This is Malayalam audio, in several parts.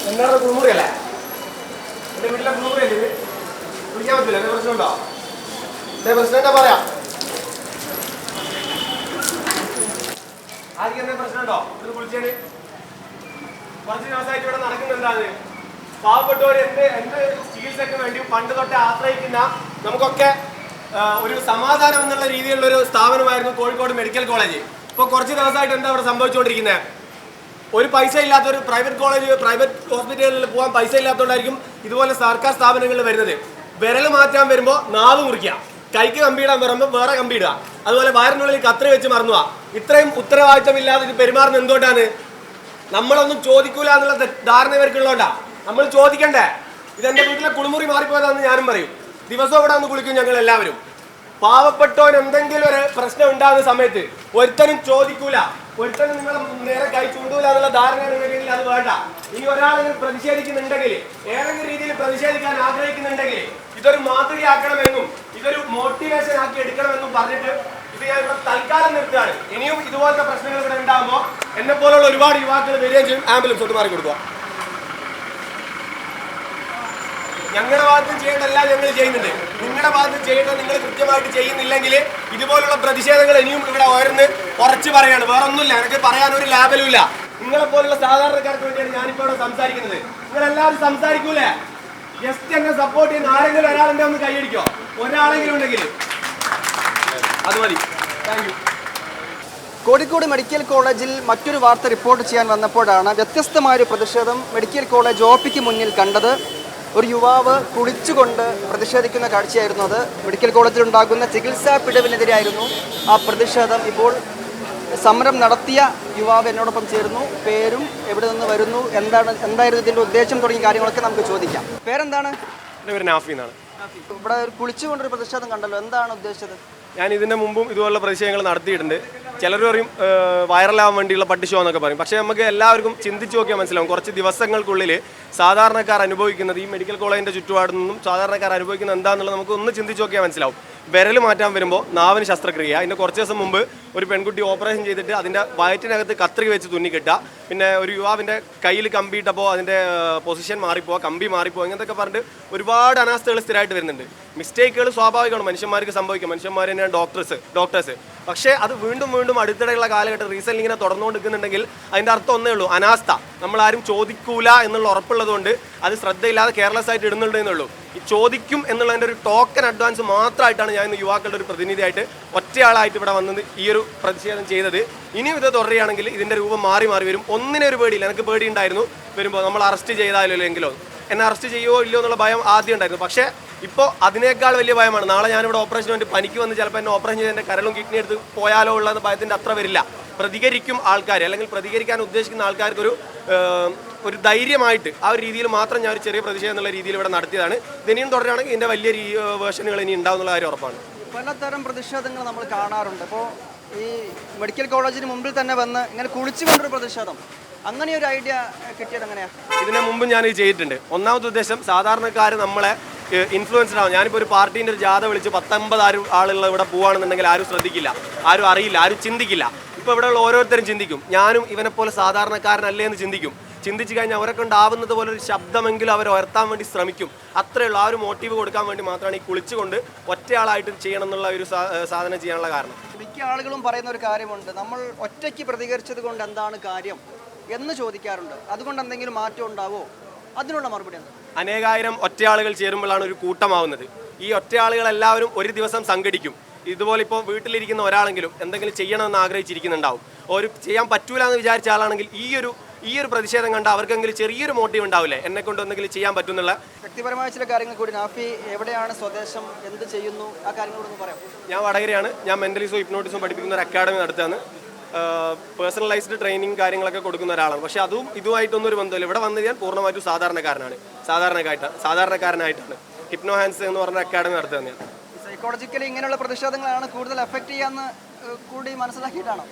എന്താണ് കുളിമുറി അല്ലേ? എൻ്റെ വീട്ടിലെ കുളിമുറി അല്ലേ ഇത്? കുളിക്കാൻ പറ്റില്ല, എന്താ പ്രശ്നമുണ്ടോ? എന്താ പ്രശ്നം എന്താ പറയാം? ആർക്കും എന്താ പ്രശ്നമുണ്ടോ? ഇത് കുളിച്ചേന് കുറച്ച് ദിവസമായിട്ട് ഇവിടെ നടക്കുന്നത് എന്താണ്? പാവപ്പെട്ടവർ എന്ത് ചികിത്സയ്ക്ക് വേണ്ടി പണ്ട് തൊട്ട് ആശ്രയിക്കുന്ന നമുക്കൊക്കെ ഒരു സമാധാനം എന്നുള്ള രീതിയിലുള്ള ഒരു സ്ഥാപനമായിരുന്നു കോഴിക്കോട് മെഡിക്കൽ കോളേജ്. ഇപ്പോൾ കുറച്ച് ദിവസമായിട്ട് എന്താ അവിടെ സംഭവിച്ചുകൊണ്ടിരിക്കുന്നത്? ഒരു പൈസ ഇല്ലാത്തൊരു പ്രൈവറ്റ് ഹോസ്പിറ്റലുകളിൽ പോകാൻ പൈസ ഇല്ലാത്തതുകൊണ്ടായിരിക്കും ഇതുപോലെ സർക്കാർ സ്ഥാപനങ്ങളിൽ വരുന്നത്. വിരൽ മാറ്റാൻ വരുമ്പോൾ നാവ് മുറിക്കുക, കൈക്ക് കമ്പിയിടാൻ വരുമ്പോൾ വേറെ കമ്പിയിടുക, അതുപോലെ വയറിനുള്ളിൽ കത്രി വെച്ച് മറന്നുക. ഇത്രയും ഉത്തരവാദിത്തമില്ലാതെ ഇത് പെരുമാറുന്നത് എന്തുകൊണ്ടാണ്? നമ്മളൊന്നും ചോദിക്കൂല എന്നുള്ള ധാരണ ഇവർക്കുള്ളതുകൊണ്ടാ. നമ്മൾ ചോദിക്കണ്ടേ? ഇതെന്റെ വീട്ടിലെ കുളിമുറി മാറിപ്പോയതാണെന്ന് ഞാനും പറയും. ദിവസവും ഇവിടെ വന്ന് കുളിക്കും ഞങ്ങൾ എല്ലാവരും. പാവപ്പെട്ടവൻ എന്തെങ്കിലും ഒരു പ്രശ്നം ഉണ്ടാകുന്ന സമയത്ത് ഒരുത്തനും ചോദിക്കൂല, ഒരുത്തനും നിങ്ങൾ നേരെ കൈ ചൂണ്ടൂല എന്നുള്ള ധാരണയാണ് ഇവരെങ്കിൽ അത് വേണ്ട. ഇനി ഒരാളെങ്കിലും പ്രതിഷേധിക്കുന്നുണ്ടെങ്കിൽ, ഏതെങ്കിലും രീതിയിൽ പ്രതിഷേധിക്കാൻ ആഗ്രഹിക്കുന്നുണ്ടെങ്കിൽ ഇതൊരു മാതൃകയാക്കണമെന്നും ഇതൊരു മോട്ടിവേഷൻ ആക്കി എടുക്കണമെന്നും പറഞ്ഞിട്ട് ഇത് ഞാൻ ഇവിടെ തൽക്കാലം നിർത്തുകയാണ്. ഇനിയും ഇതുപോലത്തെ പ്രശ്നങ്ങൾ ഇവിടെ ഉണ്ടാകുമ്പോൾ എന്നെ പോലുള്ള ഒരുപാട് യുവാക്കൾ വരികയും ചെയ്യും. ആംബുലൻസ് തൊട്ട് മാറി കൊടുക്കുക. ഞങ്ങളുടെ ഭാഗത്ത് ചെയ്യേണ്ടതെല്ലാം ഞങ്ങൾ ചെയ്യുന്നുണ്ട്. നിങ്ങളുടെ ഭാഗത്ത് ചെയ്യേണ്ടത് നിങ്ങൾ കൃത്യമായിട്ട് ചെയ്യുന്നില്ലെങ്കിൽ ഇതുപോലുള്ള പ്രതിഷേധങ്ങൾ ഇനിയും ഇവിടെ ഉറച്ച് പറയാണ്. വേറെ ഒന്നുമില്ല, എനിക്ക് പറയാനൊരു ലാഭലും ഇല്ല. നിങ്ങളെ പോലുള്ള സാധാരണക്കാർക്ക് വേണ്ടിയാണ് ഞാനിപ്പോൾ ഇവിടെ സംസാരിക്കുന്നത്. നിങ്ങളെല്ലാവരും സംസാരിക്കൂലേ? ജസ്റ്റ് എന്നെ സപ്പോർട്ട് ചെയ്യുന്ന ആരെങ്കിലും ഒരാളെന്റെ ഒന്ന് കൈയടിക്കോ? ഒരാളെങ്കിലും ഉണ്ടെങ്കിൽ അത് മതി. Thank you. കോഴിക്കോട് മെഡിക്കൽ കോളേജിൽ മറ്റൊരു വാർത്ത റിപ്പോർട്ട് ചെയ്യാൻ വന്നപ്പോഴാണ് വ്യത്യസ്തമായൊരു പ്രതിഷേധം മെഡിക്കൽ കോളേജ് ഒപിക്ക് മുന്നിൽ കണ്ടത്. ഒരു യുവാവ് കുളിച്ചുകൊണ്ട് പ്രതിഷേധിക്കുന്ന കാഴ്ചയായിരുന്നു അത്. മെഡിക്കൽ കോളേജിൽ ഉണ്ടാകുന്ന ചികിത്സാ പിഴവിനെതിരായിരുന്നു ആ പ്രതിഷേധം. ഇപ്പോൾ സമരം നടത്തിയ യുവാവ് എന്നോടൊപ്പം ചേർന്നു. പേരും എവിടെ നിന്ന് വരുന്നു, എന്തായിരുന്നു ഇതിൻ്റെ ഉദ്ദേശം തുടങ്ങിയ കാര്യങ്ങളൊക്കെ നമുക്ക് ചോദിക്കാം. പേരെന്താണ്? എൻ്റെ പേര് നാഫി എന്നാണ്. ഇവിടെ കുളിച്ചുകൊണ്ടൊരു പ്രതിഷേധം കണ്ടല്ലോ, എന്താണ് ഉദ്ദേശിച്ചത്? ഞാൻ ഇതിൻ്റെ മുമ്പും ഇതുപോലുള്ള പ്രതിഷേധങ്ങൾ നടത്തിയിട്ടുണ്ട്. ചിലർ പറയും വൈറലാവാൻ വേണ്ടിയുള്ള പട്ടി ഷോ എന്നൊക്കെ പറയും. പക്ഷേ നമുക്ക് എല്ലാവർക്കും ചിന്തിച്ച് നോക്കിയാൽ മനസ്സിലാവും, കുറച്ച് ദിവസങ്ങൾക്കുള്ളിൽ സാധാരണക്കാർ അനുഭവിക്കുന്നത്, ഈ മെഡിക്കൽ കോളേജിൻ്റെ ചുറ്റുപാടിൽ നിന്നും സാധാരണക്കാർ അനുഭവിക്കുന്നത് എന്താണെന്നുള്ളത് നമുക്ക് ഒന്ന് ചിന്തിച്ച് നോക്കിയാൽ മനസ്സിലാവും. വിരൽ മാറ്റാൻ വരുമ്പോൾ നാവിന് ശസ്ത്രക്രിയ. അതിൻ്റെ കുറച്ച് ദിവസം മുമ്പ് ഒരു പെൺകുട്ടി ഓപ്പറേഷൻ ചെയ്തിട്ട് അതിൻ്റെ വയറ്റിനകത്ത് കത്രിക വെച്ച് തുന്നിക്കിട്ടുക. പിന്നെ ഒരു യുവാവിൻ്റെ കയ്യിൽ കമ്പിയിട്ടപ്പോൾ അതിൻ്റെ പൊസിഷൻ മാറിപ്പോവുക, കമ്പി മാറിപ്പോവുക, ഇങ്ങനത്തൊക്കെ പറഞ്ഞിട്ട് ഒരുപാട് അനാസ്ഥകൾ സ്ഥിരമായിട്ട് വരുന്നുണ്ട്. മിസ്റ്റേക്കുകൾ സ്വാഭാവികമാണ്, മനുഷ്യന്മാർക്ക് സംഭവിക്കും. മനുഷ്യന്മാർ തന്നെയാണ് ഡോക്ടേഴ്സ്. പക്ഷേ അത് വീണ്ടും അടുത്തിടെയുള്ള കാലഘട്ടം റീസെൻ്റ് ഇങ്ങനെ തുടർന്നുകൊണ്ടിരിക്കുന്നുണ്ടെങ്കിൽ അതിൻ്റെ അർത്ഥം ഒന്നേ ഉള്ളൂ, അനാസ്ഥ. നമ്മളാരും ചോദിക്കൂല എന്നുള്ള ഉറപ്പുള്ളതുകൊണ്ട് അത് ശ്രദ്ധയില്ലാതെ കെയർലെസ് ആയിട്ട് ഇടുന്നുണ്ടെന്നുള്ളൂ. ഈ ചോദിക്കും എന്നുള്ളതിൻ്റെ ഒരു ടോക്കൺ അഡ്വാൻസ് മാത്രമായിട്ടാണ് ഞാൻ ഇന്ന് യുവാക്കളുടെ ഒരു പ്രതിനിധിയായിട്ട് ഒറ്റയാളായിട്ട് ഇവിടെ വന്നത് ഈ ഒരു പ്രതിഷേധം ചെയ്തത്. ഇനിയും ഇത് തുടരുകയാണെങ്കിൽ ഇതിൻ്റെ രൂപം മാറി വരും. ഒന്നിനെ ഒരു പേടിയില്ല. എനിക്ക് പേടിയുണ്ടായിരുന്നു വരുമ്പോൾ നമ്മൾ അറസ്റ്റ് ചെയ്താലെങ്കിലോ, എന്നെ അറസ്റ്റ് ചെയ്യുമോ ഇല്ലയോ എന്നുള്ള ഭയം ആദ്യം ഉണ്ടായിരുന്നു. പക്ഷേ ഇപ്പോൾ അതിനേക്കാൾ വലിയ ഭയമാണ്. നാളെ ഞാനിവിടെ ഓപ്പറേഷന് വേണ്ടി പനിക്ക് വന്ന് ചിലപ്പോൾ എന്നെ ഓപ്പറേഷൻ ചെയ്ത് എൻ്റെ കരളും കിഡ്നി എടുത്ത് പോയാലോ ഉള്ള ഭയത്തിൻ്റെ അത്ര വരില്ല. പ്രതികരിക്കും ആൾക്കാർ, അല്ലെങ്കിൽ പ്രതികരിക്കാൻ ഉദ്ദേശിക്കുന്ന ആൾക്കാർക്ക് ഒരു ധൈര്യമായിട്ട് ആ ഒരു രീതിയിൽ മാത്രം ഞാൻ ഒരു ചെറിയ പ്രതിഷേധം എന്നുള്ള രീതിയിൽ ഇവിടെ നടത്തിയതാണ്. ഇതിനിയും തുടരുകയാണെങ്കിൽ ഇതിൻ്റെ വലിയ വേർഷനുകൾ ഇനി ഉണ്ടാവും എന്നുള്ള കാര്യം ഉറപ്പാണ്. പലതരം പ്രതിഷേധങ്ങൾ നമ്മൾ കാണാറുണ്ട്. ഇപ്പോൾ ഈ മെഡിക്കൽ കോളേജിന് മുമ്പിൽ തന്നെ വന്ന് ഇങ്ങനെ കുളിച്ചുകൊണ്ടൊരു പ്രതിഷേധം, അങ്ങനെ ഒരു ഐഡിയ കിട്ടിയത് എങ്ങനെയാണ്? ഇതിന് മുമ്പ് ഞാനിത് ചെയ്തിട്ടുണ്ട്. ഒന്നാമത്തെ ഉദ്ദേശം സാധാരണക്കാർ നമ്മളെ ഇൻഫ്ലുവൻസ്ഡ് ആവും. ഞാനിപ്പോൾ ഒരു പാർട്ടീൻ്റെ ഒരു ജാഥ വിളിച്ച് 19 ആളുകൾ ഇവിടെ പോവുകയാണെന്നുണ്ടെങ്കിൽ ആരും ശ്രദ്ധിക്കില്ല, ആരും അറിയില്ല, ആരും ചിന്തിക്കില്ല. ഇപ്പോൾ ഇവിടെയുള്ള ഓരോരുത്തരും ചിന്തിക്കും, ഞാനും ഇവനെപ്പോലെ സാധാരണക്കാരനല്ലേ എന്ന് ചിന്തിക്കും. ചിന്തിച്ച് കഴിഞ്ഞാൽ അവരെ കൊണ്ടാവുന്നത് പോലെ ഒരു ശബ്ദമെങ്കിലും അവർ ഉയർത്താൻ വേണ്ടി ശ്രമിക്കും. അത്രയുള്ള ആ ഒരു മോട്ടീവ് കൊടുക്കാൻ വേണ്ടി മാത്രമാണ് ഈ കുളിച്ചുകൊണ്ട് ഒറ്റയാളായിട്ട് ചെയ്യണം എന്നുള്ള ഒരു സാധനം ചെയ്യാനുള്ള കാരണം. മിക്ക ആളുകളും പറയുന്ന ഒരു കാര്യമുണ്ട്, നമ്മൾ ഒറ്റയ്ക്ക് പ്രതികരിച്ചത് കൊണ്ട് എന്താണ് കാര്യം എന്ന് ചോദിക്കാറുണ്ട്. അതുകൊണ്ട് എന്തെങ്കിലും മാറ്റം ഉണ്ടാവോ? അതിനുള്ള മറുപടി എന്താണ്? അനേകായിരം ഒറ്റയാളുകൾ ചേരുമ്പോഴാണ് ഒരു കൂട്ടമാവുന്നത്. ഈ ഒറ്റയാളുകൾ എല്ലാവരും ഒരു ദിവസം സംഘടിക്കും. ഇതുപോലെ ഇപ്പോൾ വീട്ടിലിരിക്കുന്ന ഒരാളെങ്കിലും എന്തെങ്കിലും ചെയ്യണമെന്ന് ആഗ്രഹിച്ചിരിക്കുന്നുണ്ടാവും. ഒരു ചെയ്യാൻ പറ്റൂല എന്ന് വിചാരിച്ച ആളാണെങ്കിൽ ഈ ഒരു പ്രതിഷേധം കണ്ട അവർക്കെങ്കിലും ചെറിയൊരു മോട്ടീവ് ഉണ്ടാവില്ലേ, എന്നെ കൊണ്ട് എന്തെങ്കിലും ചെയ്യാൻ പറ്റുന്നുള്ള. വ്യക്തിപരമായ ചില കാര്യങ്ങൾ കൂടി. നാഫി എവിടെയാണ് സ്വദേശം, എന്ത് ചെയ്യുന്നു, ആ കാര്യങ്ങളോടൊന്ന് പറയാം. ഞാൻ വടകരയാണ്. ഞാൻ മെൻ്റലിസം ഹിപ്നോട്ടിസം പഠിപ്പിക്കുന്ന ഒരു അക്കാഡമി നടത്തുകയാണ്. പേഴ്സണലൈസ്ഡ് ട്രെയിനിങ് കാര്യങ്ങളൊക്കെ കൊടുക്കുന്ന ഒരാളാണ്. പക്ഷേ അതും ഇതുമായിട്ടൊന്നും ഒരു ബന്ധമില്ല. ഇവിടെ വന്ന് ഞാൻ പൂർണ്ണമായിട്ടും സാധാരണക്കാരനായിട്ടാണ് ഹിപ്നോ ഹാൻഡ്സ് എന്ന് പറഞ്ഞ അക്കാഡമി നടത്തുന്നത്. ഞാൻ സൈക്കോളജിക്കലി ഇങ്ങനെയുള്ള പ്രതിഷേധങ്ങളാണ് കൂടുതൽ എഫക്ട് ചെയ്യാന്ന് കൂടി മനസ്സിലാക്കിയിട്ടാണോ?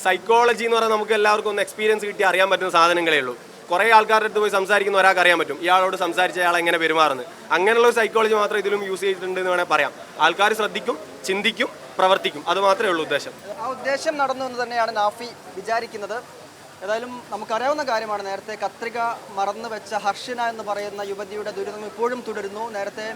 സൈക്കോളജി എന്ന് പറഞ്ഞാൽ നമുക്ക് എല്ലാവർക്കും ഒന്ന് എക്സ്പീരിയൻസ് കിട്ടി അറിയാൻ പറ്റുന്ന സാധനങ്ങളേ ഉള്ളൂ. കുറേ ആൾക്കാരുടെ അടുത്ത് പോയി സംസാരിക്കുന്ന ഒരാൾക്ക് അറിയാൻ പറ്റും ഇയാളോട് സംസാരിച്ച അയാൾ എങ്ങനെ പെരുമാറുന്നത്. അങ്ങനെയുള്ള ഒരു സൈക്കോളജി മാത്രം ഇതിലും യൂസ് ചെയ്തിട്ടുണ്ട് എന്ന് വേണമെങ്കിൽ പറയാം. ആൾക്കാർ ശ്രദ്ധിക്കും, ചിന്തിക്കും, പ്രവർത്തിക്കും. അത് മാത്രമേ ഉള്ളൂ ഉദ്ദേശം. ആ ഉദ്ദേശം നടന്നു എന്ന് തന്നെയാണ് നാഫി വിചാരിക്കുന്നത്. ഏതായാലും നമുക്കറിയാവുന്ന കാര്യമാണ്, നേരത്തെ കത്രിക മറന്നു വെച്ച ഹർഷിന എന്ന് പറയുന്ന യുവതിയുടെ ദുരിതം ഇപ്പോഴും തുടരുന്നു. നേരത്തെ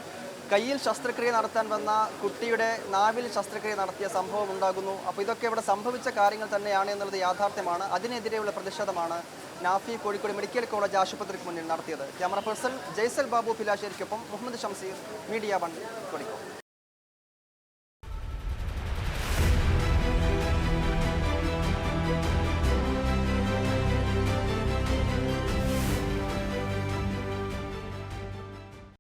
കയ്യിൽ ശസ്ത്രക്രിയ നടത്താൻ വന്ന കുട്ടിയുടെ നാവിൽ ശസ്ത്രക്രിയ നടത്തിയ സംഭവം ഉണ്ടാകുന്നു. അപ്പോൾ ഇതൊക്കെ ഇവിടെ സംഭവിച്ച കാര്യങ്ങൾ തന്നെയാണ് എന്നുള്ളത് യാഥാർത്ഥ്യമാണ്. അതിനെതിരെയുള്ള പ്രതിഷേധമാണ് നാഫി കോഴിക്കോട് മെഡിക്കൽ കോളേജ് ആശുപത്രിക്ക് മുന്നിൽ നടത്തിയത്. ക്യാമറ പേഴ്സൺ ജയ്സൽ ബാബു പിലാശ്ശേരിക്കൊപ്പം മുഹമ്മദ് ഷംസീർ, മീഡിയ 1 കോഴിക്കോട്.